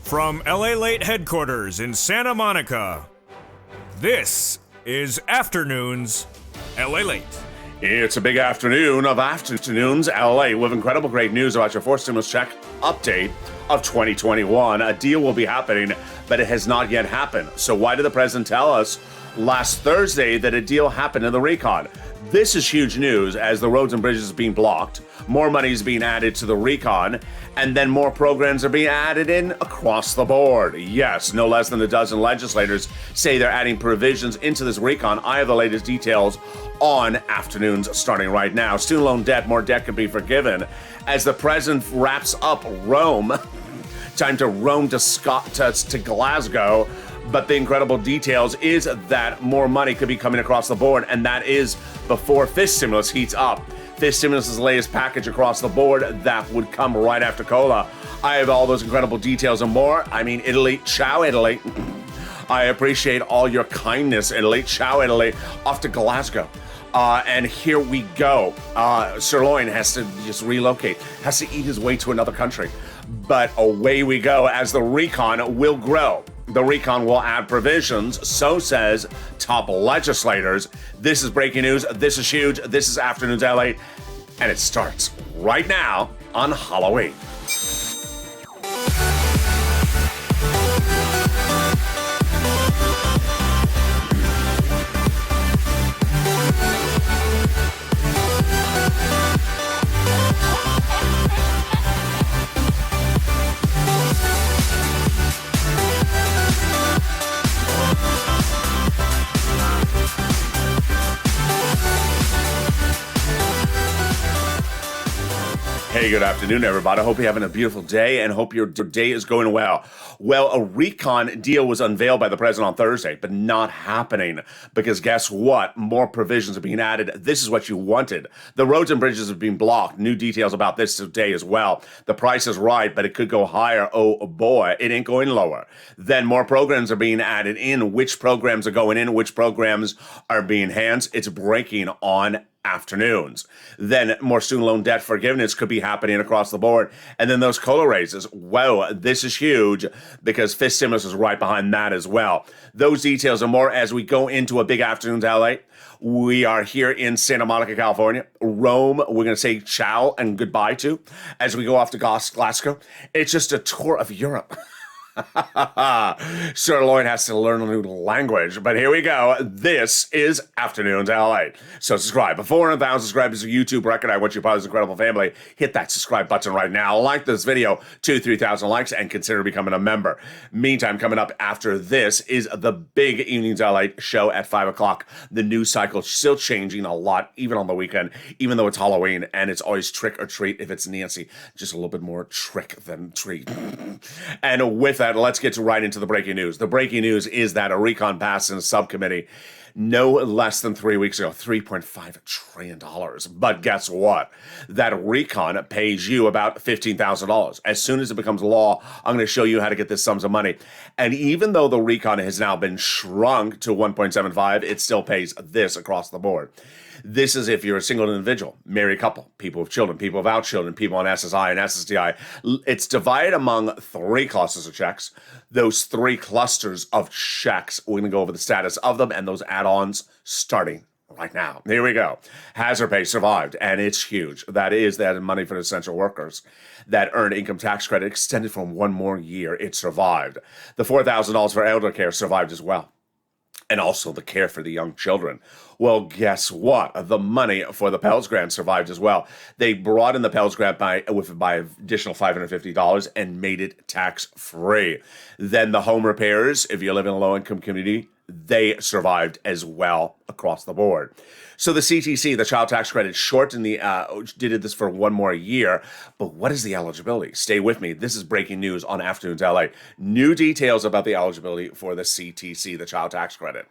From LALATE headquarters in Santa Monica, this is Afternoons LALATE. It's a big afternoon of Afternoons LA with incredible great news about your fourth stimulus check update of 2021. A deal will be happening, but it has not yet happened. So why did the president tell us last Thursday that a deal happened in the RECON? This is huge news as the roads and bridges are being blocked, more money is being added to the RECON, and then more programs are being added in across the board. Yes, no less than a dozen legislators say they're adding provisions into this RECON. I have the latest details on Afternoons starting right now. Student loan debt, more debt can be forgiven as the president wraps up Rome. Time to Rome to Glasgow. But the incredible details is that more money could be coming across the board, and that is before fifth stimulus heats up. Fifth stimulus' latest package across the board that would come right after COLA. I have all those incredible details and more. I mean, Italy, ciao Italy. I appreciate all your kindness, Italy. Ciao Italy. Off to Glasgow. And here we go. Sirloin has to just relocate, has to eat his way to another country. But away we go as the RECON will grow. The RECON will add provisions, so says top legislators. This is breaking news. This is huge. This is Afternoons LA, and it starts right now on Halloween. Hey, good afternoon, everybody. I hope you're having a beautiful day and hope your day is going well. Well, a RECON deal was unveiled by the president on Thursday, but not happening because guess what? More provisions are being added. This is what you wanted. The roads and bridges have been blocked. New details about this today as well. The price is right, but it could go higher. Oh boy, it ain't going lower. Then more programs are being added in. Which programs are going in? Which programs are being hands? It's breaking on Afternoons. Then more student loan debt forgiveness could be happening across the board. And then those COLA raises. Whoa, this is huge because fifth stimulus is right behind that as well. Those details and more as we go into a big Afternoons LA. We are here in Santa Monica, California. Rome, we're going to say ciao and goodbye to as we go off to Glasgow. It's just a tour of Europe. Sirloin has to learn a new language, but here we go. This is Afternoons LA. So subscribe. Before 400,000 subscribers to YouTube, recognize what you're part of this incredible family. Hit that subscribe button right now. Like this video, 2,000-3,000 likes, and consider becoming a member. Meantime, coming up after this is the big Evenings LA show at 5 o'clock. The news cycle still changing a lot, even on the weekend, even though it's Halloween, and it's always trick or treat if it's Nancy. Just a little bit more trick than treat. And with that, let's get right into the breaking news. The breaking news is that a RECON passed in a subcommittee no less than 3 weeks ago, $3.5 trillion. But guess what? That RECON pays you about $15,000. As soon as it becomes law, I'm going to show you how to get this sums of money. And even though the RECON has now been shrunk to 1.75, it still pays this across the board. This is if you're a single individual, married couple, people with children, people without children, people on SSI and SSDI. It's divided among 3 clusters of checks. Those 3 clusters of checks, we're going to go over the status of them and those add-ons starting right now. Here we go. Hazard pay survived, and it's huge. That is that money for the essential workers. That earned income tax credit extended from 1 more year. It survived. The $4,000 for elder care survived as well. And also the care for the young children. Well, guess what? The money for the Pell Grant survived as well. They brought in the Pell Grant by additional $550 and made it tax-free. Then the home repairs, if you live in a low-income community, they survived as well across the board. So the CTC, the child tax credit, shortened did this for 1 more year. But what is the eligibility? Stay with me. This is breaking news on Afternoons LA. New details about the eligibility for the CTC, the child tax credit.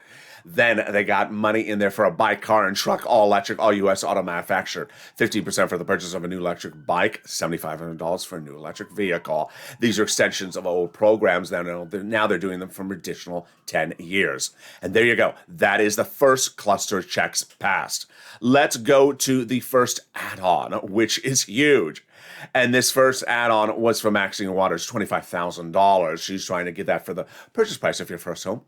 Then they got money in there for a bike, car, and truck, all electric, all U.S. auto manufactured. 15% for the purchase of a new electric bike, $7,500 for a new electric vehicle. These are extensions of old programs. Now they're doing them for an additional 10 years. And there you go. That is the first cluster of checks passed. fast. Let's go to the first add-on, which is huge. And this first add-on was from Maxine Waters, $25,000. She's trying to get that for the purchase price of your first home.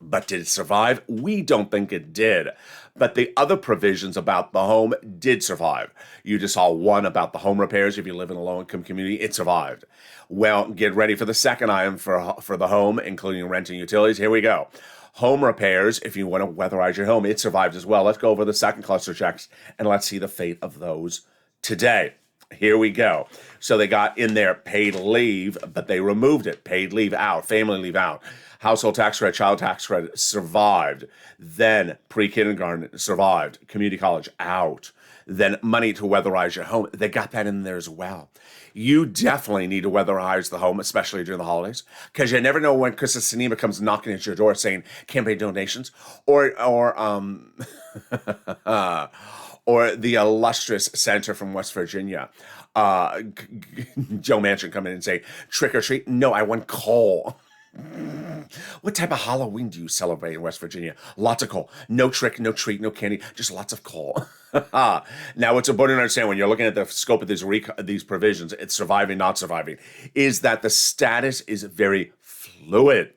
But did it survive? We don't think it did. But the other provisions about the home did survive. You just saw one about the home repairs. If you live in a low-income community, it survived. Well, get ready for the second item for the home, including rent and utilities. Here we go. Home repairs, if you want to weatherize your home, it survived as well. Let's go over the second cluster checks, and let's see the fate of those today. Here we go. So they got in there paid leave, but they removed it. Paid leave out, family leave out. Household tax credit, child tax credit survived. Then pre-kindergarten survived. Community college out. Then money to weatherize your home. They got that in there as well. You definitely need to weatherize the home, especially during the holidays, because you never know when Christmas Cinema comes knocking at your door saying campaign donations, or or the illustrious senator from West Virginia, Joe Manchin, come in and say, trick or treat? No, I want coal. What type of Halloween do you celebrate in West Virginia? Lots of coal. No trick, no treat, no candy, just lots of coal. Now, what's important to understand when you're looking at the scope of these provisions, it's surviving, not surviving, is that the status is very fluid.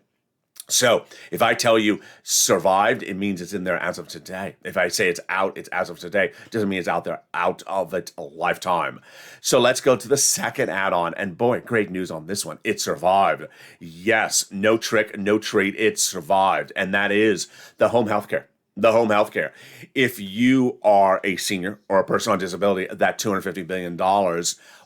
So if I tell you survived, it means it's in there as of today. If I say it's out, it's as of today. Doesn't mean it's out there out of it a lifetime. So let's go to the second add-on. And boy, great news on this one. It survived. Yes, no trick, no treat. It survived. And that is the home health care. The home health care. If you are a senior or a person on disability, that $250 billion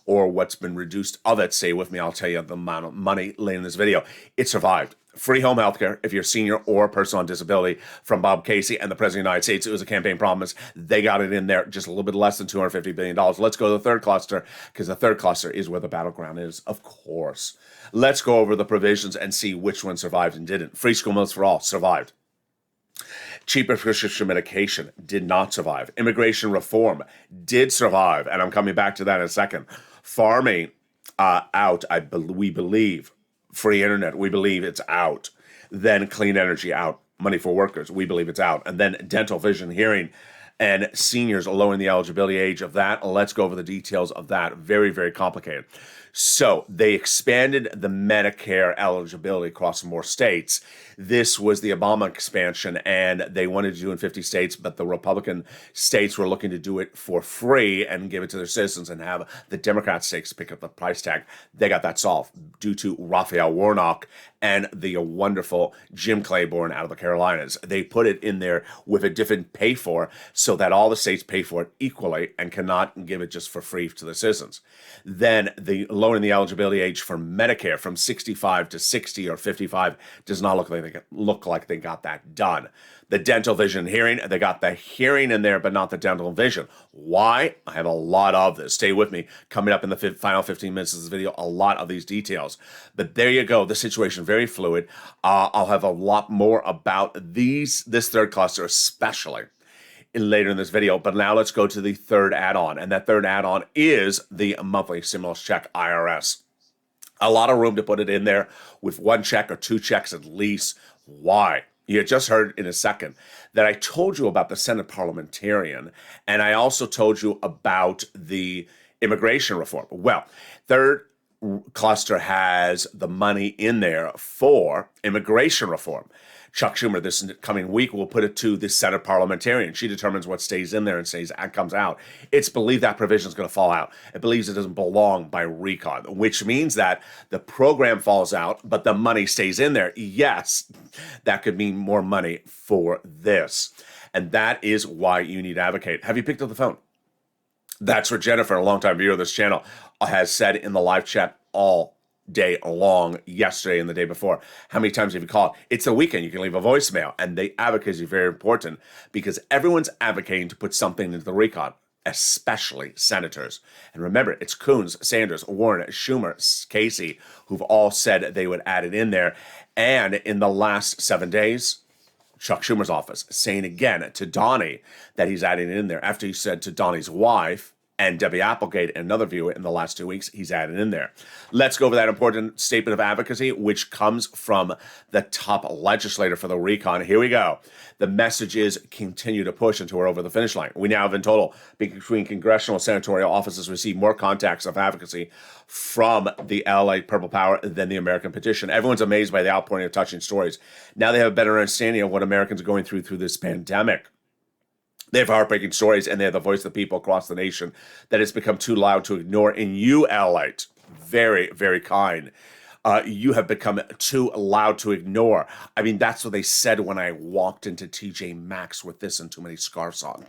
or what's been reduced of it, stay with me, I'll tell you the amount of money later in this video. It survived. Free home health care if you're a senior or a person on disability from Bob Casey and the President of the United States. It was a campaign promise. They got it in there, just a little bit less than $250 billion. Let's go to the third cluster, because the third cluster is where the battleground is, of course. Let's go over the provisions and see which one survived and didn't. Free school meals for all survived. Cheaper prescription medication did not survive. Immigration reform did survive, and I'm coming back to that in a second. Farming out, we believe. Free internet, we believe it's out. Then clean energy out. Money for workers, we believe it's out. And then dental, vision, hearing, and seniors lowering the eligibility age of that. Let's go over the details of that. Very, very complicated. So they expanded the Medicare eligibility across more states. This was the Obama expansion, and they wanted to do it in 50 states, but the Republican states were looking to do it for free and give it to their citizens and have the Democrat states pick up the price tag. They got that solved due to Raphael Warnock and the wonderful Jim Clyburn out of the Carolinas. They put it in there with a different pay for so that all the states pay for it equally and cannot give it just for free to the citizens. Then the lowering the eligibility age for Medicare from 65 to 60 or 55 does not look like they got that done. The dental, vision, hearing, they got the hearing in there, but not the dental and vision. Why? I have a lot of this. Stay with me. Coming up in the final 15 minutes of this video, a lot of these details. But there you go. The situation very fluid. I'll have a lot more about this third cluster, especially later in this video. But now let's go to the third add-on, and that third add-on is the monthly stimulus check IRS. A lot of room to put it in there with one check or two checks at least. Why? You just heard in a second that I told you about the Senate parliamentarian, and I also told you about the immigration reform. Well, third cluster has the money in there for immigration reform. Chuck Schumer, this coming week, will put it to the Senate parliamentarian. She determines what stays in there and comes out. It's believed that provision is going to fall out. It believes it doesn't belong by RECON, which means that the program falls out, but the money stays in there. Yes, that could mean more money for this. And that is why you need to advocate. Have you picked up the phone? That's what Jennifer, a longtime viewer of this channel, has said in the live chat all day long, yesterday and the day before. How many times have you called? It's the weekend. You can leave a voicemail. And the advocacy is very important because everyone's advocating to put something into the RECON, especially senators. And remember, it's Coons, Sanders, Warren, Schumer, Casey, who've all said they would add it in there. And in the last 7 days, Chuck Schumer's office saying again to Donnie that he's adding it in there after he said to Donnie's wife, And Debbie Applegate, another viewer in the last 2 weeks, he's added in there. Let's go over that important statement of advocacy, which comes from the top legislator for the RECON. Here we go. The message is continue to push until we're over the finish line. We now have in total, between congressional and senatorial offices, received more contacts of advocacy from the LALATE Purple Power than the American petition. Everyone's amazed by the outpouring of touching stories. Now they have a better understanding of what Americans are going through this pandemic. They have heartbreaking stories, and they're the voice of the people across the nation that has become too loud to ignore. And you, LALATE, very, very kind. You have become too loud to ignore. I mean, that's what they said when I walked into TJ Maxx with this and too many scarves on.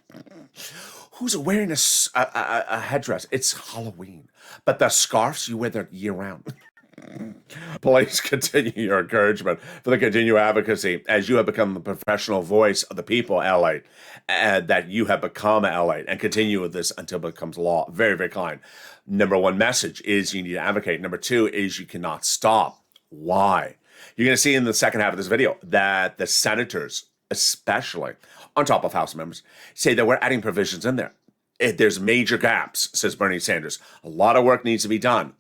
Who's wearing a headdress? It's Halloween. But the scarves, you wear them year-round. Please continue your encouragement for the continued advocacy as you have become the professional voice of the people, LALATE, and that you have become LALATE, and continue with this until it becomes law. Very, very kind. Number one message is you need to advocate. Number two is you cannot stop. Why? You're going to see in the second half of this video that the senators, especially on top of House members, say that we're adding provisions in there. There's major gaps, says Bernie Sanders. A lot of work needs to be done.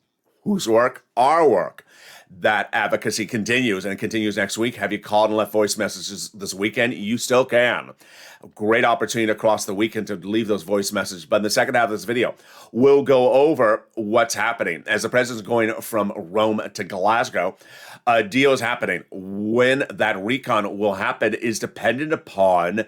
Whose work? Our work. That advocacy continues, and it continues next week. Have you called and left voice messages this weekend? You still can. A great opportunity across the weekend to leave those voice messages. But in the second half of this video, we'll go over what's happening. As the president's going from Rome to Glasgow, a deal is happening. When that recon will happen is dependent upon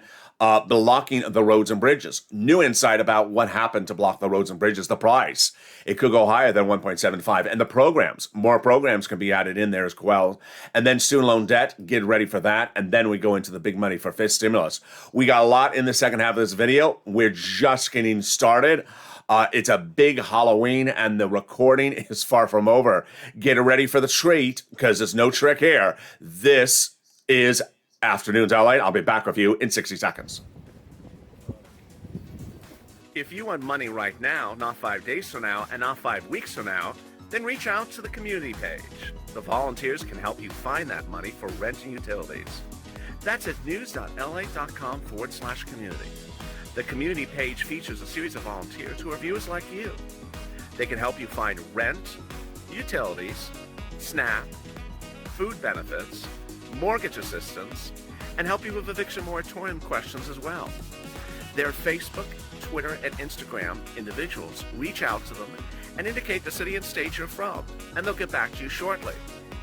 blocking the roads and bridges. New insight about what happened to block the roads and bridges, the price. It could go higher than 1.75. And the programs, more programs can be added in there as well. And then student loan debt, get ready for that. And then we go into the big money for fifth stimulus. We got a lot in the second half of this video. We're just getting started. It's a big Halloween, and the recording is far from over. Get ready for the treat, because there's no trick here. This is Afternoons LA. I'll be back with you in 60 seconds. If you want money right now, not 5 days from now, and not 5 weeks from now, then reach out to the community page. The volunteers can help you find that money for rent and utilities. That's at news.la.com/community. The community page features a series of volunteers who are viewers like you. They can help you find rent, utilities, SNAP, food benefits, mortgage assistance, and help you with eviction moratorium questions as well. Their Facebook, Twitter, and Instagram individuals reach out to them and indicate the city and state you're from, and they'll get back to you shortly.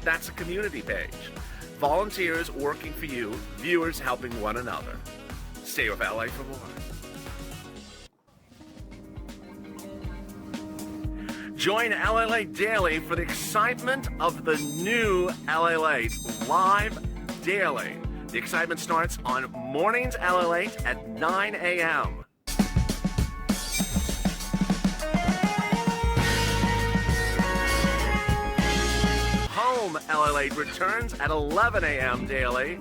That's a community page. Volunteers working for you, viewers helping one another. Stay with LA for more. Join LALATE Daily for the excitement of the new LALATE live daily. The excitement starts on mornings LALATE at 9 a.m. Home LALATE returns at 11 a.m. daily.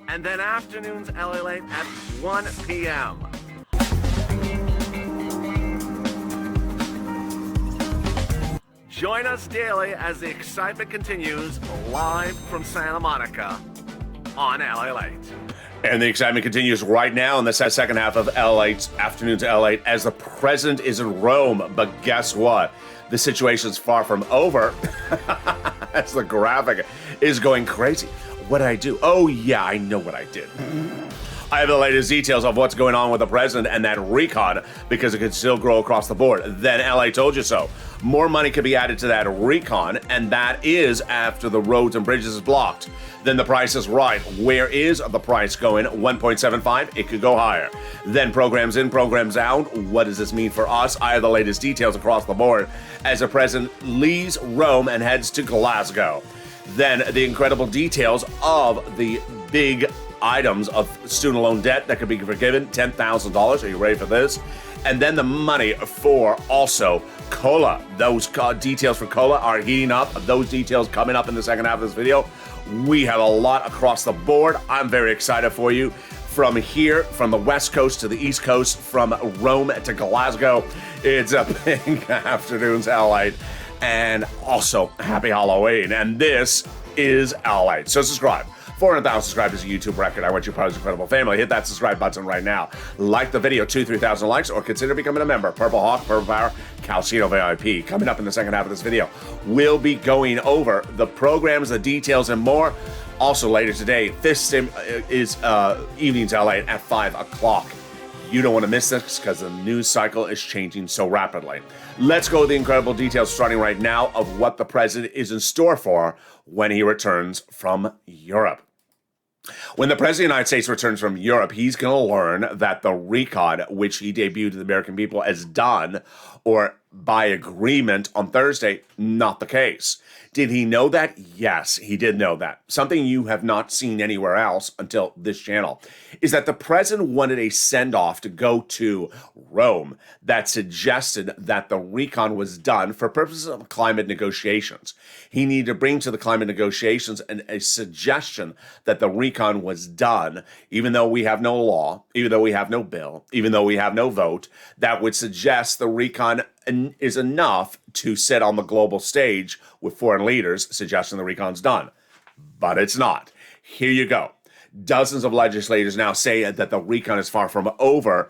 And then afternoons LALATE at 1 p.m. Join us daily as the excitement continues live from Santa Monica on LALATE. And the excitement continues right now in the second half of LA's Afternoons LA as the president is in Rome. But guess what? The situation's far from over as the graphic is going crazy. What did I do? Oh, yeah, I know what I did. I have the latest details of what's going on with the president and that recon because it could still grow across the board. Then LA told you so. More money could be added to that recon, and that is after the roads and bridges is blocked. Then the price is right. Where is the price going? 1.75? It could go higher. Then programs in, programs out. What does this mean for us? I have the latest details across the board as the president leaves Rome and heads to Glasgow. Then the incredible details of the big items of student loan debt that could be forgiven, $10,000. Are you ready for this? And then the money for also COLA. Those details for COLA are heating up. Those details coming up in the second half of this video. We have a lot across the board. I'm very excited for you. From here, from the West Coast to the East Coast, from Rome to Glasgow, it's a big Afternoons LA. And also, happy Halloween. And this is LALATE. So subscribe. 400,000 subscribers is a YouTube record. I want you part of this incredible family. Hit that subscribe button right now. Like the video, 2,000-3,000 likes, or consider becoming a member. Purple Hawk, Purple Power, Calcino VIP. Coming up in the second half of this video, we'll be going over the programs, the details, and more. Also later today, this is Evenings LA at 5 o'clock. You don't want to miss this because the news cycle is changing so rapidly. Let's go to the incredible details starting right now of what the president is in store for when he returns from Europe. When the President of the United States returns from Europe, he's going to learn that the RECON, which he debuted to the American people as done, or by agreement on Thursday, not the case. Did he know that? Yes, he did know that. Something you have not seen anywhere else until this channel is that the president wanted a send-off to go to Rome that suggested that the RECON was done for purposes of climate negotiations. He needed to bring to the climate negotiations a suggestion that the RECON was done, even though we have no law, even though we have no bill, even though we have no vote, that would suggest the RECON is enough to sit on the global stage with foreign leaders suggesting the RECON's done. But it's not. Here you go. Dozens of legislators now say that the RECON is far from over.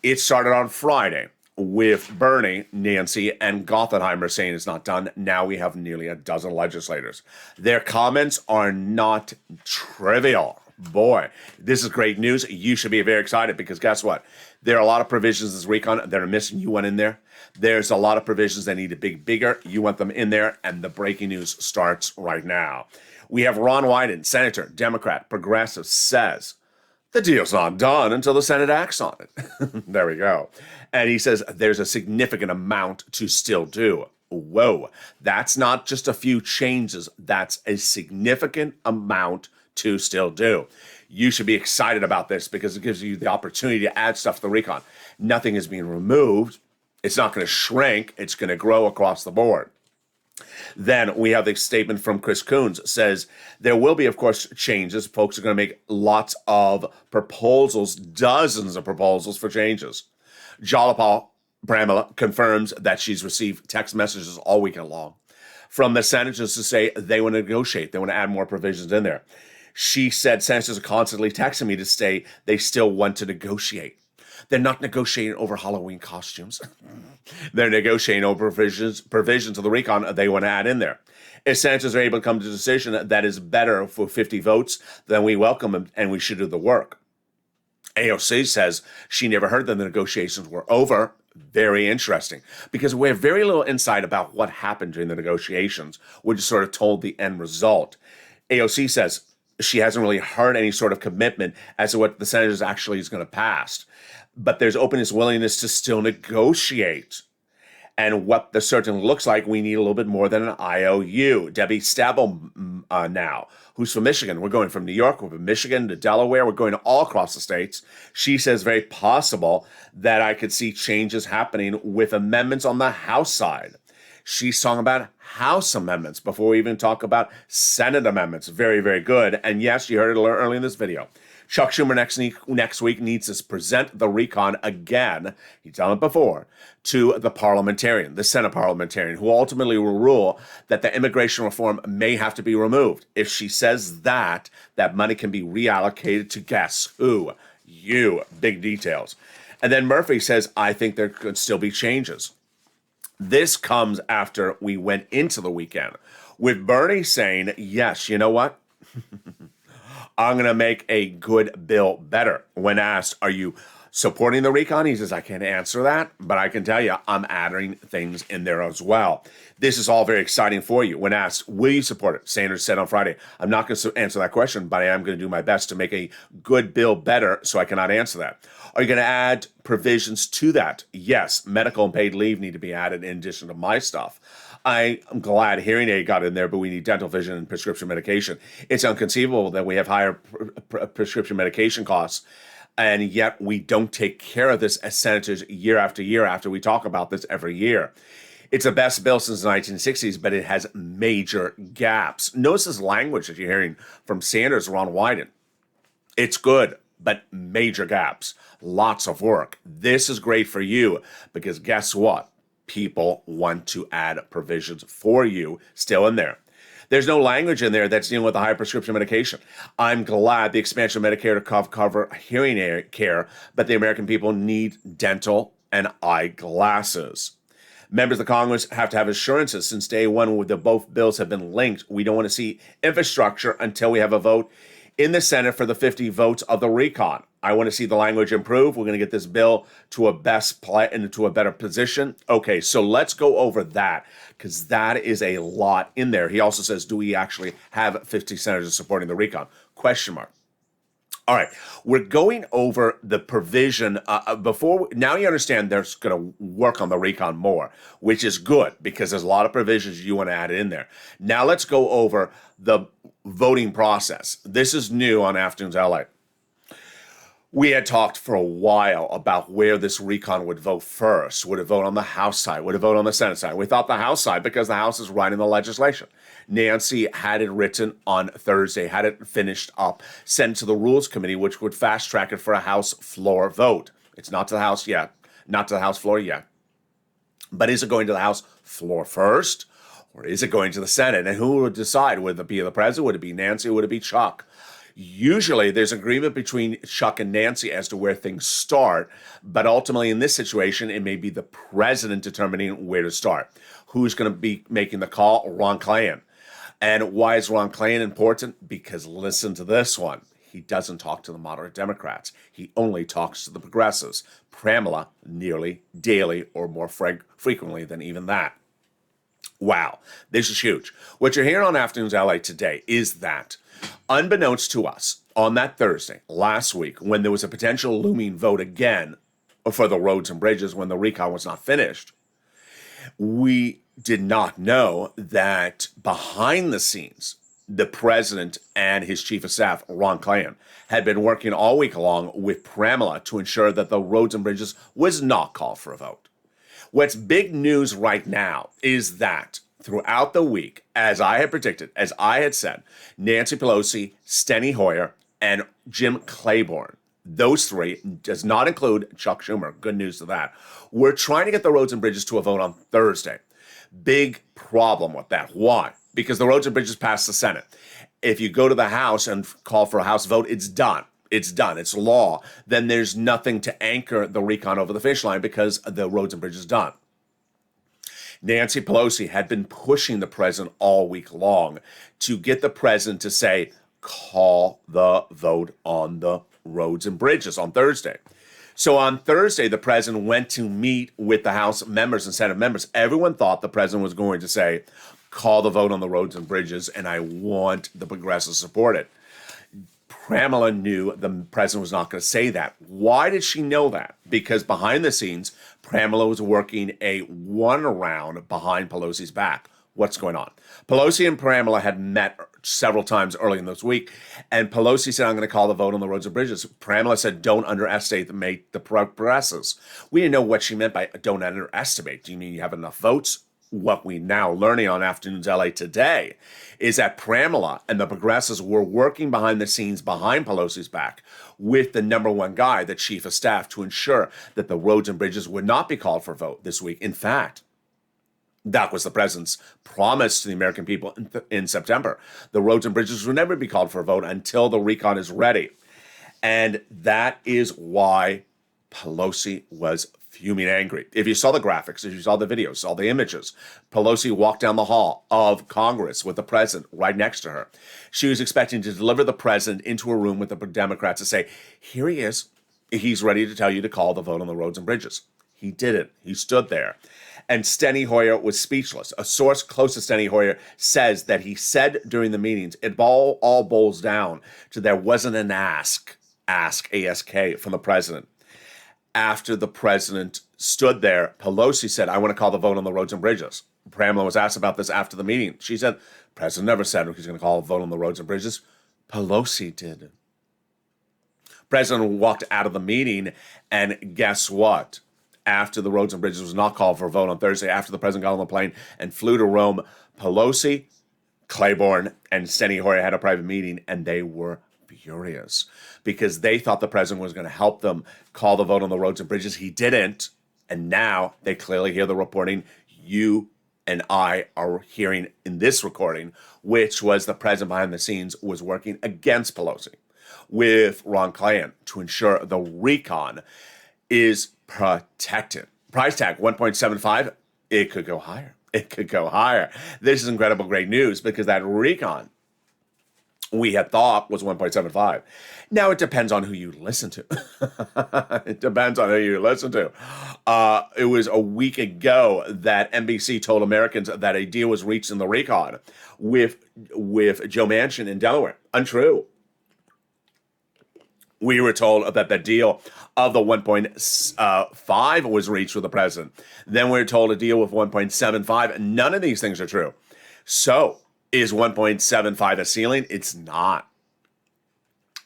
It started on Friday with Bernie, Nancy, and Gothenheimer saying it's not done. Now we have nearly a dozen legislators. Their comments are not trivial. Boy, this is great news. You should be very excited because guess what? There are a lot of provisions in this RECON that are missing. You want in there. There's a lot of provisions that need to be bigger. You want them in there, and the breaking news starts right now. We have Ron Wyden, Senator, Democrat, Progressive, says the deal's not done until the Senate acts on it. There we go. And he says there's a significant amount to still do. Whoa, that's not just a few changes. That's a significant amount to still do. You should be excited about this because it gives you the opportunity to add stuff to the RECON. Nothing is being removed. It's not going to shrink. It's going to grow across the board. Then we have the statement from Chris Coons says there will be, of course, changes. Folks are going to make lots of proposals, dozens of proposals for changes. Jalapal Pramila confirms that she's received text messages all weekend long from the senators to say they want to negotiate. They want to add more provisions in there. She said senators are constantly texting me to say they still want to negotiate. They're not negotiating over Halloween costumes. They're negotiating over provisions of the RECON they want to add in there. If senators are able to come to a decision that is better for 50 votes, then we welcome them and we should do the work. AOC says she never heard that the negotiations were over. Very interesting, because we have very little insight about what happened during the negotiations. We're just sort of told the end result. AOC says she hasn't really heard any sort of commitment as to what the senators actually is going to pass. But there's openness, willingness to still negotiate. And what this certainly looks like, we need a little bit more than an IOU. Debbie Stabile now, who's from Michigan. We're going from New York, we're from Michigan to Delaware. We're going all across the states. She says very possible that I could see changes happening with amendments on the House side. She's talking about House amendments before we even talk about Senate amendments. Very, very good. And yes, you heard it early in this video. Chuck Schumer next week needs to present the RECON again, he's done it before, to the parliamentarian, the Senate parliamentarian, who ultimately will rule that the immigration reform may have to be removed. If she says that, that money can be reallocated to guess who? You. Big details. And then Murphy says, I think there could still be changes. This comes after we went into the weekend with Bernie saying, yes, you know what? I'm going to make a good bill better. When asked, are you supporting the RECON? He says, I can't answer that, but I can tell you I'm adding things in there as well. This is all very exciting for you. When asked, will you support it? Sanders said on Friday, I'm not going to answer that question, but I am going to do my best to make a good bill better, so I cannot answer that. Are you going to add provisions to that? Yes, medical and paid leave need to be added in addition to my stuff. I am glad hearing aid got in there, but we need dental vision and prescription medication. It's inconceivable that we have higher prescription medication costs, and yet we don't take care of this as senators year after year after we talk about this every year. It's the best bill since the 1960s, but it has major gaps. Notice this language that you're hearing from Sanders, Ron Wyden. It's good, but major gaps. Lots of work. This is great for you because guess what? People want to add provisions for you still in there. There's no language in there that's dealing with the high prescription medication. I'm glad the expansion of Medicare to cover hearing care, but the American people need dental and eyeglasses. Members of the Congress have to have assurances since day one when both bills have been linked. We don't want to see infrastructure until we have a vote in the Senate for the 50 votes of the RECON. I want to see the language improve. We're going to get this bill to a into a better position. Okay, so let's go over that because that is a lot in there. He also says, do we actually have 50 senators supporting the RECON? Question mark. All right, we're going over the provision now you understand they're going to work on the RECON more, which is good because there's a lot of provisions you want to add in there. Now let's go over the voting process. This is new on Afternoons LA. We had talked for a while about where this RECON would vote first. Would it vote on the House side? Would it vote on the Senate side? We thought the House side because the House is writing the legislation. Nancy had it written on Thursday, had it finished up, sent to the Rules Committee, which would fast track it for a House floor vote. It's not to the House yet, not to the House floor yet. But is it going to the House floor first, or is it going to the Senate? And who would decide? Would it be the president? Would it be Nancy? Would it be Chuck? Usually there's agreement between Chuck and Nancy as to where things start, but ultimately in this situation, it may be the president determining where to start. Who's going to be making the call? Ron Klain. And why is Ron Klain important? Because listen to this one. He doesn't talk to the moderate Democrats. He only talks to the progressives. Pramila nearly daily or more frequently than even that. Wow, this is huge. What you're hearing on Afternoons LA today is that, unbeknownst to us, on that Thursday, last week, when there was a potential looming vote again for the roads and bridges when the RECON was not finished, we did not know that behind the scenes, the president and his chief of staff, Ron Klain, had been working all week long with Pramila to ensure that the roads and bridges was not called for a vote. What's big news right now is that throughout the week, as I had predicted, as I had said, Nancy Pelosi, Steny Hoyer, and Jim Claiborne, those three, does not include Chuck Schumer, good news to that, we're trying to get the roads and bridges to a vote on Thursday. Big problem with that. Why? Because the roads and bridges passed the Senate. If you go to the House and call for a House vote, it's done. It's done. It's law. Then there's nothing to anchor the RECON over the finish line because the roads and bridges done. Nancy Pelosi had been pushing the president all week long to get the president to say, call the vote on the roads and bridges on Thursday. So on Thursday, the president went to meet with the House members and Senate members. Everyone thought the president was going to say, call the vote on the roads and bridges, and I want the progressives to support it. Pramila knew the president was not going to say that. Why did she know that? Because behind the scenes, Pramila was working a one round behind Pelosi's back. What's going on? Pelosi and Pramila had met several times early in this week, and Pelosi said, I'm going to call the vote on the roads and bridges. Pramila said, don't underestimate the progressives. We didn't know what she meant by don't underestimate. Do you mean you have enough votes? What we now learning on Afternoons LA today is that Pramila and the progressives were working behind the scenes behind Pelosi's back with the number one guy, the chief of staff, to ensure that the roads and bridges would not be called for a vote this week. In fact, that was the president's promise to the American people in September. The roads and bridges would never be called for a vote until the RECON is ready. And that is why Pelosi was fuming angry. If you saw the graphics, if you saw the videos, saw the images, Pelosi walked down the hall of Congress with the president right next to her. She was expecting to deliver the president into a room with the Democrats to say, here he is. He's ready to tell you to call the vote on the roads and bridges. He didn't. He stood there. And Steny Hoyer was speechless. A source close to Steny Hoyer says that he said during the meetings, it all boils down to there wasn't an ask, A-S-K, from the president. After the president stood there, Pelosi said, I want to call the vote on the roads and bridges. Pramila was asked about this after the meeting. She said, president never said he's going to call a vote on the roads and bridges. Pelosi did. President walked out of the meeting, and guess what? After the roads and bridges was not called for a vote on Thursday, after the president got on the plane and flew to Rome, Pelosi, Claiborne, and Steny Hoyer had a private meeting, and they were furious because they thought the president was going to help them call the vote on the roads and bridges. He didn't. And now they clearly hear the reporting. You and I are hearing in this recording, which was the president behind the scenes was working against Pelosi with Ron Klain to ensure the RECON is protected. Price tag 1.75. It could go higher. It could go higher. This is incredible, great news because that RECON we had thought was 1.75. Now it depends on who you listen to. It depends on who you listen to. It was a week ago that NBC told Americans that a deal was reached in the RECON with Joe Manchin in Delaware. Untrue. We were told that the deal of the 1.5 was reached with the president. Then we were told a deal with 1.75. None of these things are true. So, is 1.75 a ceiling? It's not.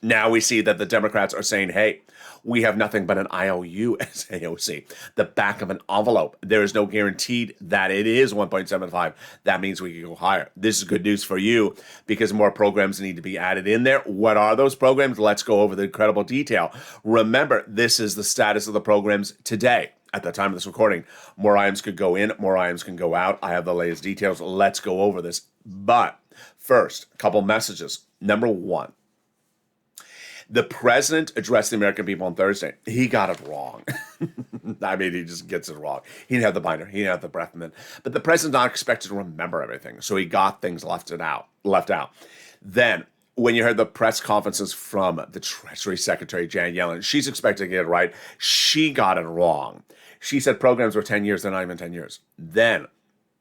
Now we see that the Democrats are saying, hey, we have nothing but an IOU as AOC, the back of an envelope. There is no guarantee that it is 1.75. That means we can go higher. This is good news for you because more programs need to be added in there. What are those programs? Let's go over the incredible detail. Remember, this is the status of the programs today. At the time of this recording, more items could go in, more items can go out. I have the latest details. Let's go over this. But first, a couple messages. Number one, the president addressed the American people on Thursday. He got it wrong. I mean, he just gets it wrong. He didn't have the binder. He didn't have the breath mint. But the president's not expected to remember everything. So he got things left out. Then, when you heard the press conferences from the Treasury Secretary, Janet Yellen, she's expected to get it right. She got it wrong. She said programs were 10 years. They're not even 10 years. Then,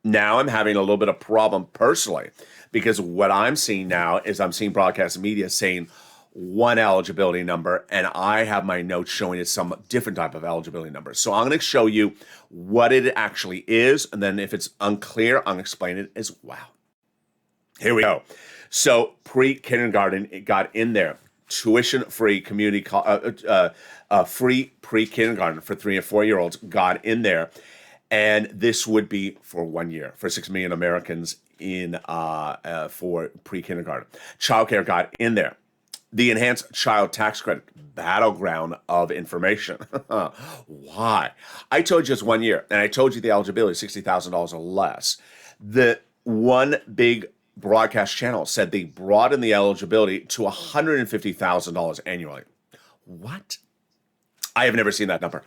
now I'm having a little bit of problem personally because what I'm seeing now is I'm seeing broadcast media saying one eligibility number, and I have my notes showing it some different type of eligibility number. So I'm going to show you what it actually is, and then if it's unclear, I'm going to explain it as well. Here we go. So pre-kindergarten, it got in there. Tuition-free community, free pre-kindergarten for 3 and 4-year-olds got in there. And this would be for 1 year, for 6 million Americans in for pre-kindergarten. Childcare got in there. The enhanced child tax credit, battleground of information. Why? I told you it's 1 year, and I told you the eligibility is $60,000 or less. The one big broadcast channel said they brought in the eligibility to $150,000 annually. What? I have never seen that number.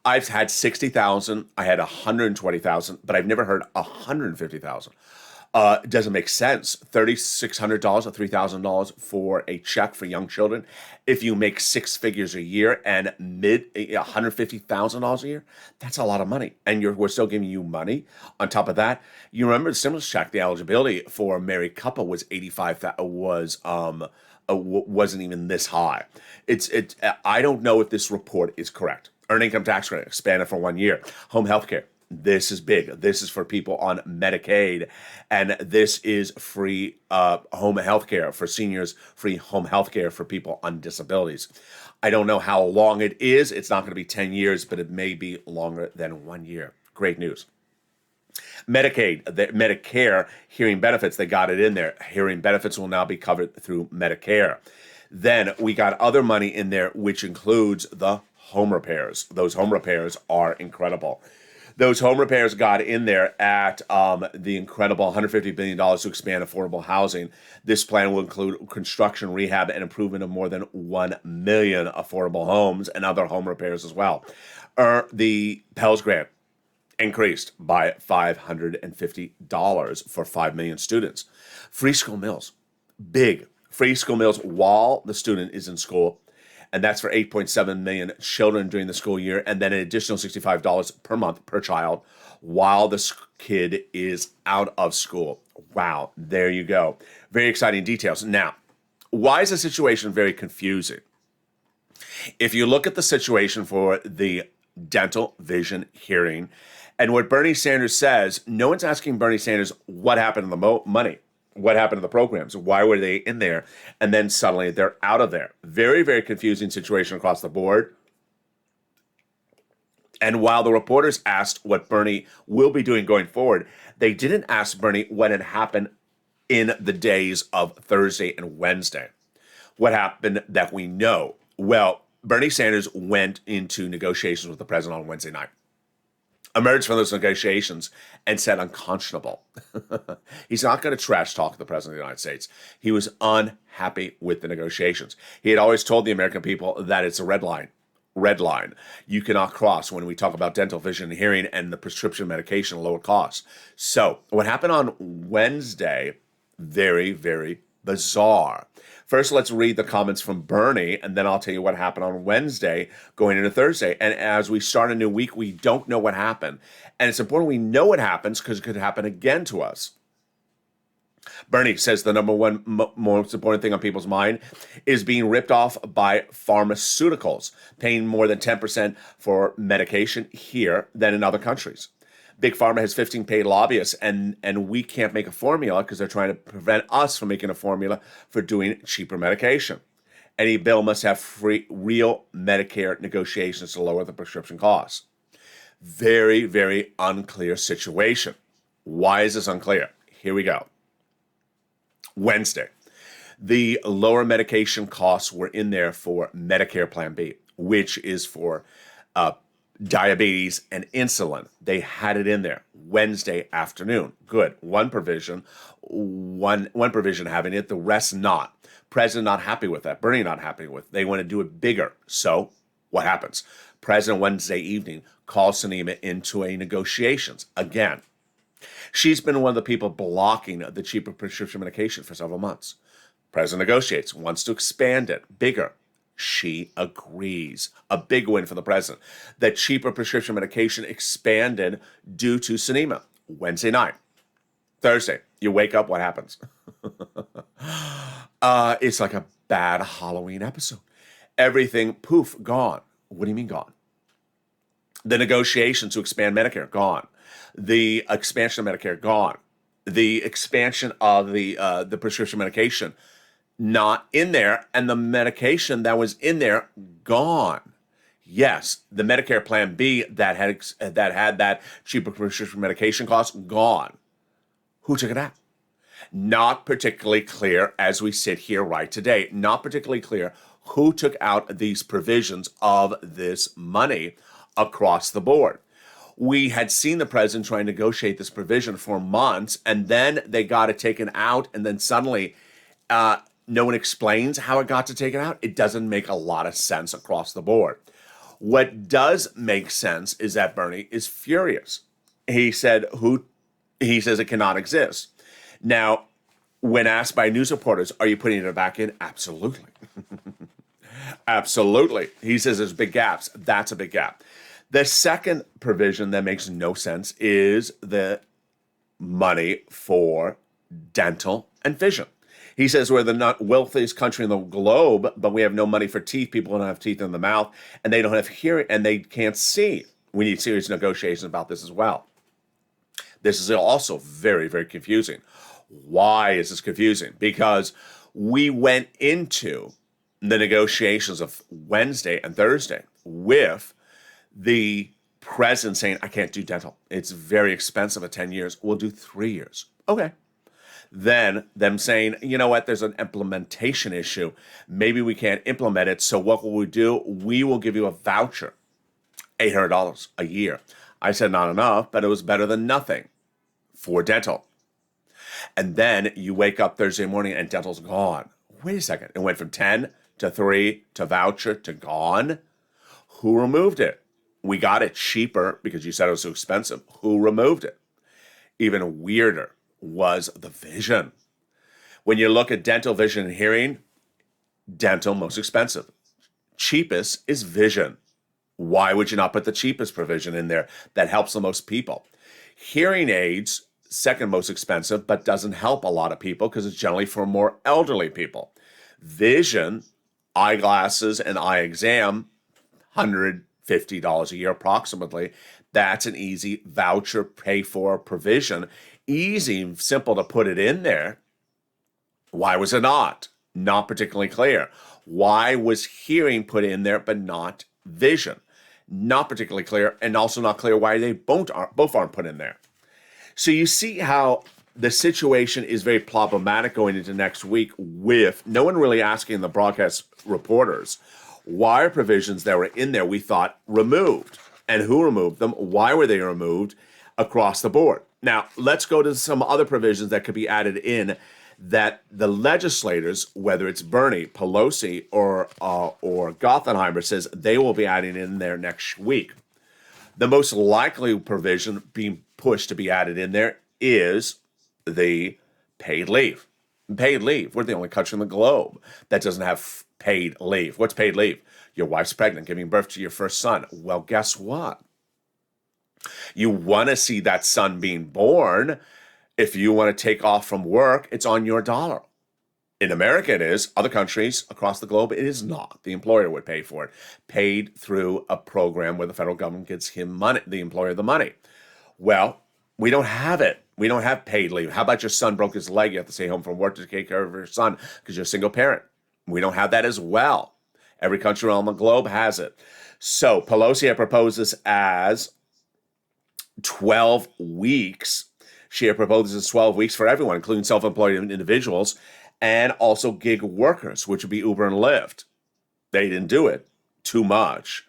I've had 60,000, I had 120,000, but I've never heard 150,000. It doesn't make sense. $3,600 or $3,000 for a check for young children. If you make 6 figures a year and $150,000 a year, that's a lot of money. And we're still giving you money. On top of that, you remember the stimulus check, the eligibility for a married couple was wasn't even this high. I don't know if this report is correct. Earned income tax credit expanded for 1 year. Home health care. This is big. This is for people on Medicaid, and this is free home health care for seniors, free home health care for people on disabilities. I don't know how long it is. It's not going to be 10 years, but it may be longer than 1 year. Great news. Medicaid, Medicare hearing benefits, they got it in there. Hearing benefits will now be covered through Medicare. Then we got other money in there, which includes the home repairs. Those home repairs are incredible. Those home repairs got in there at the incredible $150 billion to expand affordable housing. This plan will include construction, rehab, and improvement of more than 1 million affordable homes and other home repairs as well. The Pell Grant increased by $550 for 5 million students. Free school meals, big. Free school meals while the student is in school. And that's for 8.7 million children during the school year, and then an additional $65 per month per child while the kid is out of school. Wow, there you go. Very exciting details. Now, why is the situation very confusing? If you look at the situation for the dental, vision, hearing, and what Bernie Sanders says, no one's asking Bernie Sanders what happened to the money. What happened to the programs? Why were they in there? And then suddenly they're out of there. Very, very confusing situation across the board. And while the reporters asked what Bernie will be doing going forward, they didn't ask Bernie what had happened in the days of Thursday and Wednesday. What happened that we know? Well, Bernie Sanders went into negotiations with the president on Wednesday night. emerged from those negotiations and said unconscionable. He's not going to trash talk the President of the United States. He was unhappy with the negotiations. He had always told the American people that it's a red line. Red line. You cannot cross when we talk about dental, vision, and hearing and the prescription medication lower costs. So what happened on Wednesday, very, very bizarre. First, let's read the comments from Bernie, and then I'll tell you what happened on Wednesday going into Thursday. And as we start a new week, we don't know what happened. And it's important we know what happens because it could happen again to us. Bernie says the number one most important thing on people's mind is being ripped off by pharmaceuticals, paying more than 10% for medication here than in other countries. Big Pharma has 15 paid lobbyists, and we can't make a formula because they're trying to prevent us from making a formula for doing cheaper medication. Any bill must have real Medicare negotiations to lower the prescription costs. Very, very unclear situation. Why is this unclear? Here we go. Wednesday, the lower medication costs were in there for Medicare Plan B, which is for diabetes and insulin. They had it in there Wednesday afternoon. Good. One provision having it, the rest not. President not happy with that. Bernie not happy with it. They want to do it bigger. So what happens? President Wednesday evening calls Sinema into a negotiations again. She's been one of the people blocking the cheaper prescription medication for several months. President negotiates, wants to expand it, bigger. She agrees. A big win for the president. The cheaper prescription medication expanded due to Sinema. Wednesday night. Thursday, you wake up, what happens? It's like a bad Halloween episode. Everything, poof, gone. What do you mean gone? The negotiations to expand Medicare, gone. The expansion of Medicare, gone. The expansion of the prescription medication, not in there. And the medication that was in there, gone. Yes, the Medicare Plan B that had that cheaper prescription medication cost, gone. Who took it out? Not particularly clear as we sit here right today. Not particularly clear who took out these provisions of this money across the board. We had seen the president try and negotiate this provision for months, and then they got it taken out, and then suddenly no one explains how it got to take it out. It doesn't make a lot of sense across the board. What does make sense is that Bernie is furious. He says it cannot exist. Now, when asked by news reporters, are you putting it back in? Absolutely. Absolutely. He says there's big gaps. That's a big gap. The second provision that makes no sense is the money for dental and vision. He says we're the not wealthiest country in the globe, but we have no money for teeth. People don't have teeth in the mouth, and they don't have hearing, and they can't see. We need serious negotiations about this as well. This is also very, very confusing. Why is this confusing? Because we went into the negotiations of Wednesday and Thursday with the president saying, I can't do dental. It's very expensive at 10 years. We'll do 3 years. Okay. Then them saying, you know what, there's an implementation issue. Maybe we can't implement it. So what will we do? We will give you a voucher, $800 a year. I said not enough, but it was better than nothing for dental. And then you wake up Thursday morning and dental's gone. Wait a second. It went from 10 to 3 to voucher to gone. Who removed it? We got it cheaper because you said it was too expensive. Who removed it? Even weirder was the vision. When you look at dental, vision, and hearing, dental most expensive. Cheapest is vision. Why would you not put the cheapest provision in there that helps the most people? Hearing aids, second most expensive, but doesn't help a lot of people because it's generally for more elderly people. Vision, eyeglasses and eye exam, $150 a year approximately. That's an easy voucher pay for provision. Easy, simple to put it in there. Why was it not? Not particularly clear. Why was hearing put in there but not vision? Not particularly clear, and also not clear why they both aren't put in there. So you see how the situation is very problematic going into next week with no one really asking the broadcast reporters why are provisions that were in there we thought removed. and who removed them, why were they removed, across the board. Now, let's go to some other provisions that could be added in that the legislators, whether it's Bernie, Pelosi, or Gothenheimer, says they will be adding in there next week. The most likely provision being pushed to be added in there is the paid leave. Paid leave. We're the only country in the globe that doesn't have paid leave. What's paid leave? Your wife's pregnant, giving birth to your first son. Well, guess what? You want to see that son being born. If you want to take off from work, it's on your dollar. In America, it is. Other countries across the globe, it is not. The employer would pay for it. Paid through a program where the federal government gives him money, the employer the money. Well, we don't have it. We don't have paid leave. How about your son broke his leg? You have to stay home from work to take care of your son because you're a single parent. We don't have that as well. Every country around the globe has it. So Pelosi had proposed this as 12 weeks. She had proposed this as 12 weeks for everyone, including self-employed individuals and also gig workers, which would be Uber and Lyft. They didn't do it. Too much.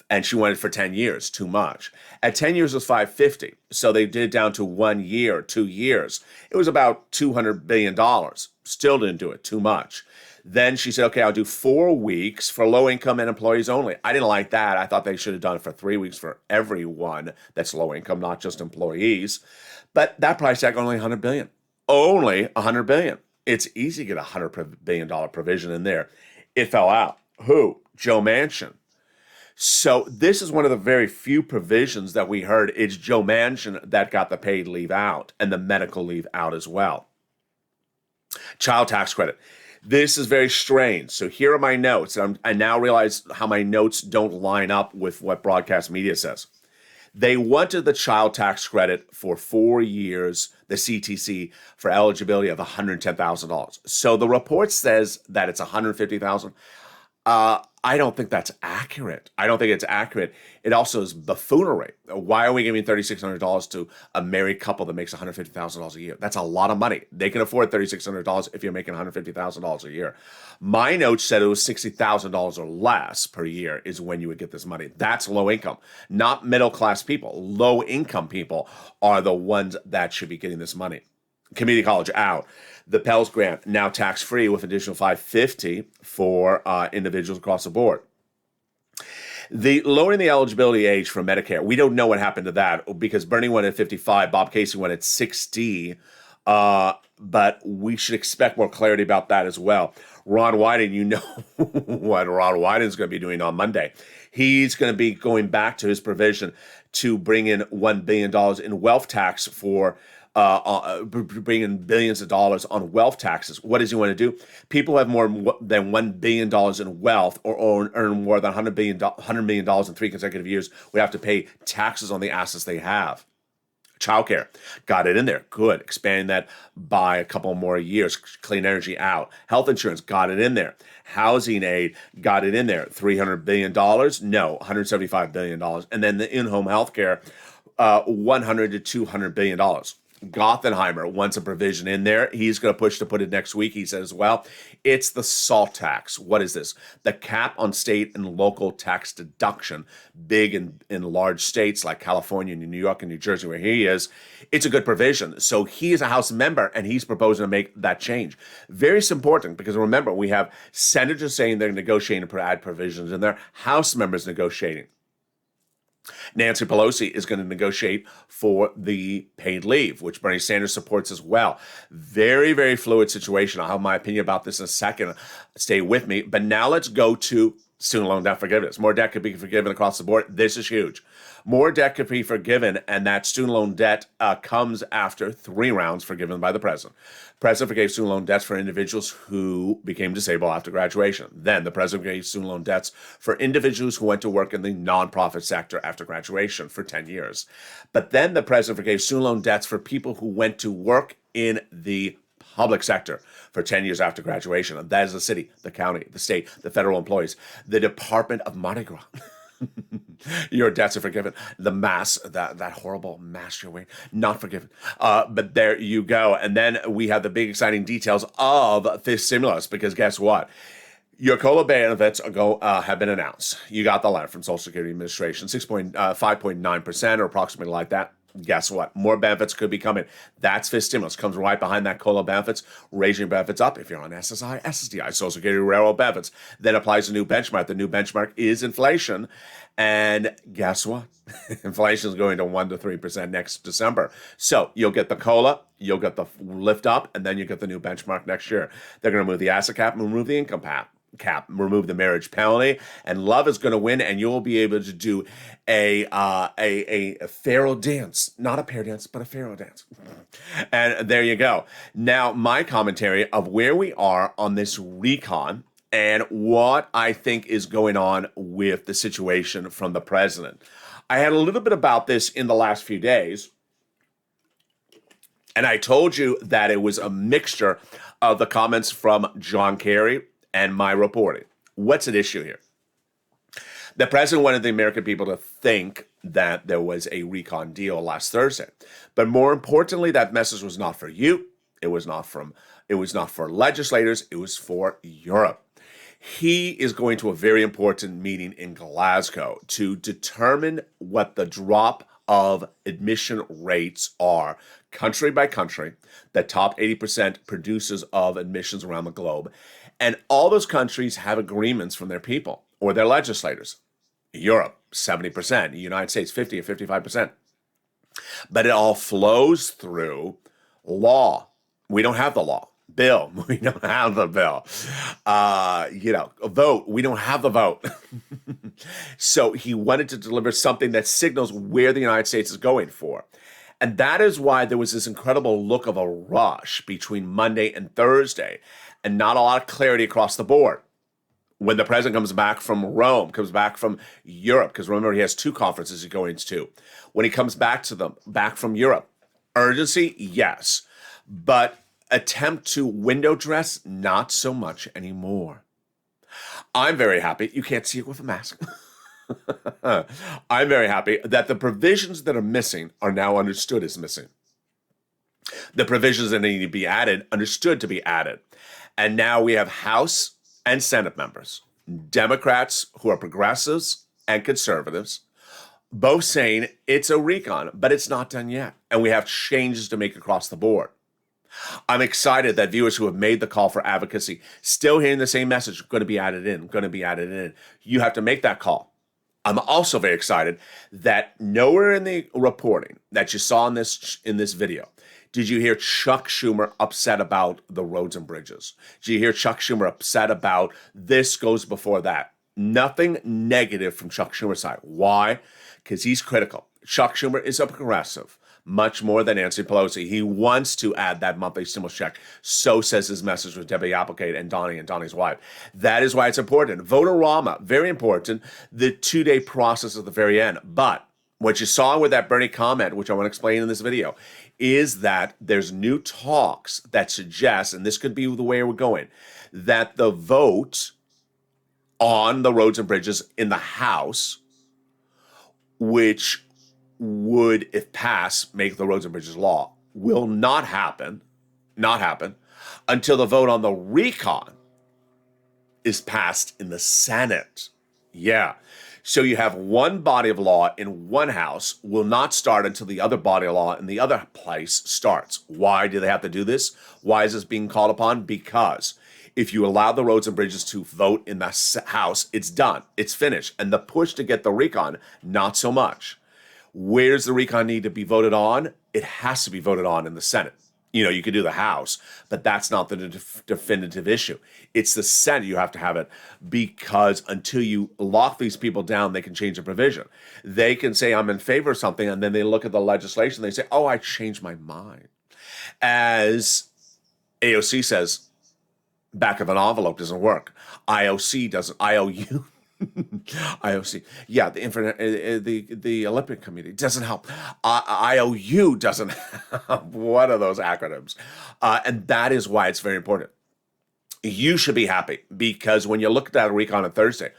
And she wanted for 10 years. Too much. At 10 years, it was $550. So they did it down to 1 year, 2 years. It was about $200 billion. Still didn't do it. Too much. Then she said, okay, I'll do 4 weeks for low-income and employees only. I didn't like that. I thought they should have done it for 3 weeks for everyone that's low-income, not just employees. But that price tag only $100 billion. Only $100 billion. It's easy to get a $100 billion provision in there. It fell out. Who? Joe Manchin. So this is one of the very few provisions that we heard. It's Joe Manchin that got the paid leave out and the medical leave out as well. Child tax credit. This is very strange. So here are my notes. I now realize how my notes don't line up with what broadcast media says. They wanted the child tax credit for 4 years, the CTC, for eligibility of $110,000. So the report says that it's $150,000. I don't think that's accurate. I don't think it's accurate. It also is buffoonery. Why are we giving $3,600 to a married couple that makes $150,000 a year? That's a lot of money. They can afford $3,600 if you're making $150,000 a year. My notes said it was $60,000 or less per year is when you would get this money. That's low income, not middle class people. Low income people are the ones that should be getting this money. Community college out. The Pell Grant now tax free with additional $550 for individuals across the board. The lowering the eligibility age for Medicare, we don't know what happened to that because Bernie went at 55, Bob Casey went at 60, but we should expect more clarity about that as well. Ron Wyden, you know what Ron Wyden is going to be doing on Monday. He's going to be going back to his provision to bring in $1 billion in wealth tax for bringing billions of dollars on wealth taxes. What does he want to do? People who have more than $1 billion in wealth or earn more than $100 million in 3 consecutive years would have to pay taxes on the assets they have. Childcare, got it in there. Good. Expanding that by a couple more years. Clean energy out. Health insurance, got it in there. Housing aid, got it in there. $300 billion? No, $175 billion. And then the in-home healthcare, $100 to $200 billion. Gothenheimer wants a provision in there. He's going to push to put it next week. He says, well, it's the SALT tax. What is this? The cap on state and local tax deduction, big in large states like California and New York and New Jersey, where he is. It's a good provision. So he is a House member, and he's proposing to make that change. Very important, because remember, we have senators saying they're negotiating to add provisions in there, House members negotiating. Nancy Pelosi is going to negotiate for the paid leave, which Bernie Sanders supports as well. Very, very fluid situation. I'll have my opinion about this in a second. Stay with me. But now let's go to student loan debt forgiveness. More debt could be forgiven across the board. This is huge. More debt could be forgiven, and that student loan debt comes after 3 rounds forgiven by the president. President forgave student loan debts for individuals who became disabled after graduation. Then the president forgave student loan debts for individuals who went to work in the nonprofit sector after graduation for 10 years. But then the president forgave student loan debts for people who went to work in the public sector for 10 years after graduation. And that is the city, the county, the state, the federal employees, the Department of Mardi Gras. Your debts are forgiven. The mass, that horrible mass you're wearing, not forgiven. But there you go. And then we have the big exciting details of this stimulus, because guess what? Your COLA benefits have been announced. You got the letter from Social Security Administration, 5.9% or approximately like that. Guess what? More benefits could be coming. That's FIS stimulus. Comes right behind that COLA benefits, raising your benefits up if you're on SSI, SSDI, Social Security Railroad benefits. Then applies a new benchmark. The new benchmark is inflation. And guess what? Inflation is going to 1 to 3% next December. So you'll get the COLA, you'll get the lift up, and then you get the new benchmark next year. They're going to remove the asset cap and remove the income cap, remove the marriage penalty, and love is going to win, and you'll be able to do a pharaoh dance, not a pear dance, but a pharaoh dance. And there you go. Now, my commentary of where we are on this recon and what I think is going on with the situation from the president. I had a little bit about this in the last few days, and I told you that it was a mixture of the comments from John Kerry and my reporting. What's at issue here? The president wanted the American people to think that there was a recon deal last Thursday. But more importantly, that message was not for you. It was not for legislators. It was for Europe. He is going to a very important meeting in Glasgow to determine what the drop of admission rates are country by country, the top 80% producers of admissions around the globe. And all those countries have agreements from their people or their legislators. Europe, 70%. The United States, 50 or 55%. But it all flows through law. We don't have the law. Bill, we don't have the bill. A vote, we don't have the vote. So he wanted to deliver something that signals where the United States is going for. And that is why there was this incredible look of a rush between Monday and Thursday and not a lot of clarity across the board. When the president comes back from Rome, comes back from Europe, because remember, he has 2 conferences he's going to. When he comes back from Europe, urgency, yes. But attempt to window dress, not so much anymore. I'm very happy. You can't see it with a mask. I'm very happy that the provisions that are missing are now understood as missing. The provisions that need to be added, understood to be added. And now we have House and Senate members, Democrats who are progressives and conservatives, both saying it's a recon, but it's not done yet. And we have changes to make across the board. I'm excited that viewers who have made the call for advocacy, still hearing the same message, going to be added in. You have to make that call. I'm also very excited that nowhere in the reporting that you saw in this video did you hear Chuck Schumer upset about the roads and bridges. Did you hear Chuck Schumer upset about this goes before that? Nothing negative from Chuck Schumer's side. Why? Because he's critical. Chuck Schumer is a progressive, much more than Nancy Pelosi. He wants to add that monthly stimulus check. So says his message with Debbie Applegate and Donnie's wife. That is why it's important. Vote-a-rama, very important. The 2-day process at the very end. But what you saw with that Bernie comment, which I want to explain in this video, is that there's new talks that suggest, and this could be the way we're going, that the vote on the roads and bridges in the House, which would, if passed, make the roads and bridges law, will not happen until the vote on the recon is passed in the Senate. Yeah. So you have one body of law in one house will not start until the other body of law in the other place starts. Why do they have to do this? Why is this being called upon? Because if you allow the roads and bridges to vote in the House, it's done. It's finished. And the push to get the recon, not so much. Where does the recon need to be voted on? It has to be voted on in the Senate. You could do the House, but that's not the definitive issue. It's the Senate you have to have it, because until you lock these people down, they can change the provision. They can say, I'm in favor of something, and then they look at the legislation, they say, oh, I changed my mind. As AOC says, back of an envelope doesn't work. IOC doesn't, IOU. IOC, yeah, the Olympic Committee doesn't help. IOU doesn't help. One of those acronyms, and that is why it's very important. You should be happy, because when you look at that recon on Thursday,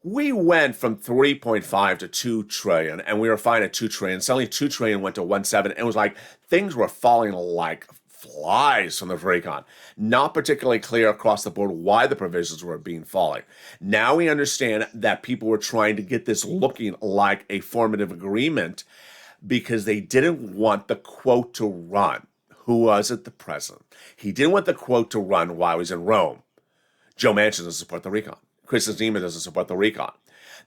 we went from 3.5 to 2 trillion, and we were fine at 2 trillion. Suddenly, 2 trillion went to 1.7. It was like things were falling like flies from the RECON. Not particularly clear across the board why the provisions were being followed. Now we understand that people were trying to get this looking like a formative agreement because they didn't want the quote to run. Who was it? The president. He didn't want the quote to run while he was in Rome. Joe Manchin doesn't support the RECON. Kristen doesn't support the RECON.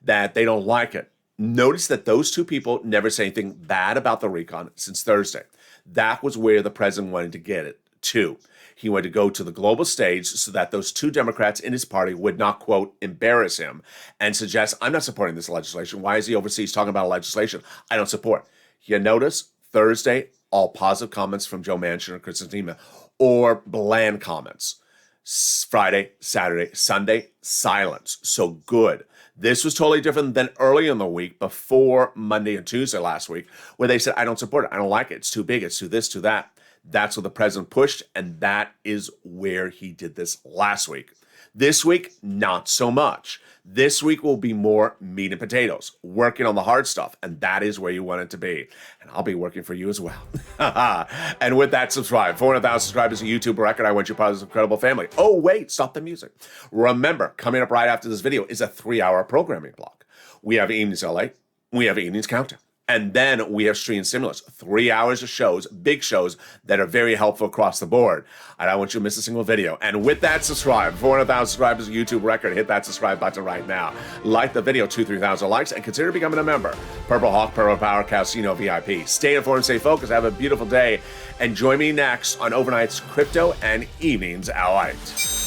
That they don't like it. Notice that those two people never say anything bad about the RECON since Thursday. That was where the president wanted to get it to. He wanted to go to the global stage so that those two Democrats in his party would not, quote, embarrass him and suggest, I'm not supporting this legislation. Why is he overseas talking about legislation I don't support? You notice Thursday, all positive comments from Joe Manchin and Kristen or bland comments. Friday, Saturday, Sunday, silence. So good. This was totally different than early in the week before Monday and Tuesday last week, where they said, I don't support it. I don't like it. It's too big. It's too this, too that. That's what the president pushed, and that is where he did this last week. This week, not so much. This week will be more meat and potatoes, working on the hard stuff, and that is where you want it to be. And I'll be working for you as well. And with that, subscribe. 400,000 subscribers, a YouTube record. I want you part of this incredible family. Oh, wait, stop the music. Remember, coming up right after this video is a 3-hour programming block. We have Evenings LA. We have Evenings Countdown. And then we have Stream Stimulus, 3 hours of shows, big shows that are very helpful across the board. I don't want you to miss a single video. And with that, subscribe. 400,000 subscribers, a YouTube record. Hit that subscribe button right now. Like the video, 2,000-3,000 likes, and consider becoming a member. Purple Hawk, Purple Power, Casino VIP. Stay informed, stay focused, have a beautiful day, and join me next on Overnight's Crypto and Evenings LA.